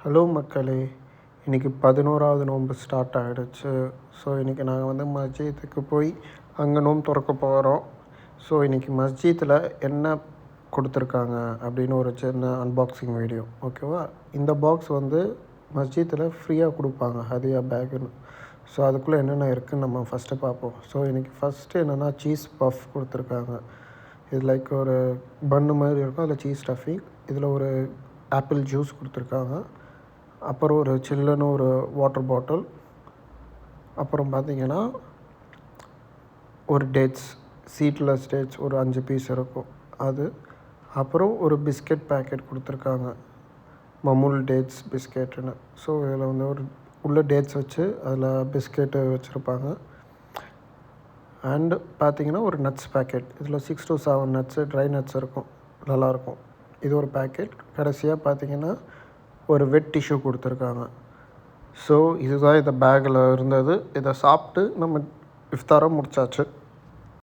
Hello மக்களே, இன்றைக்கி 11வது நோன்பு ஸ்டார்ட் ஆகிடுச்சு. ஸோ இன்றைக்கி நாங்கள் வந்து மஸ்ஜித்துக்கு போய் அங்கே நோன்பு திறக்க போகிறோம். ஸோ இன்றைக்கி மஸ்ஜித்தில் என்ன கொடுத்துருக்காங்க அப்படின்னு ஒரு சின்ன அன்பாக்சிங் வீடியோ, ஓகேவா? இந்த பாக்ஸ் வந்து மஸ்ஜித்தில் ஃப்ரீயாக கொடுப்பாங்க, ஹதியா பேக்குன்னு. ஸோ அதுக்குள்ளே என்னென்ன இருக்குதுன்னு நம்ம ஃபஸ்ட்டு பார்ப்போம். ஸோ இன்றைக்கி ஃபஸ்ட்டு என்னென்னா சீஸ் பஃப் கொடுத்துருக்காங்க. இது லைக் ஒரு பன்னு மாதிரி இருக்கும், அதில் சீஸ் ஸ்டஃபிங். இதில் ஒரு ஆப்பிள் ஜூஸ் கொடுத்துருக்காங்க. அப்புறம் ஒரு சில்லுன்னு ஒரு வாட்டர் பாட்டில். அப்புறம் பார்த்திங்கன்னா ஒரு டேட்ஸ், சீட்லெஸ் டேட்ஸ் ஒரு 5 பீஸ் இருக்கும் அது. அப்புறம் ஒரு பிஸ்கெட் பேக்கெட் கொடுத்துருக்காங்க, மமுல் டேட்ஸ் பிஸ்கெட்டுன்னு. ஸோ இதில் வந்து ஒரு உள்ள டேட்ஸ் வச்சு அதில் பிஸ்கெட்டு வச்சுருப்பாங்க. அண்டு பார்த்திங்கன்னா ஒரு நட்ஸ் பேக்கெட். இதில் 6 to 7 நட்ஸு, ட்ரை நட்ஸ் இருக்கும், நல்லாயிருக்கும். இது ஒரு பேக்கெட். கடைசியாக பார்த்திங்கன்னா ஒரு வெட் டிஷ்யூ கொடுத்துருக்காங்க. ஸோ இதுதான் இந்த பேக்கில் இருந்தது. இதை சாப்பிட்டு நம்ம இஃப்தாரை முடிச்சாச்சு.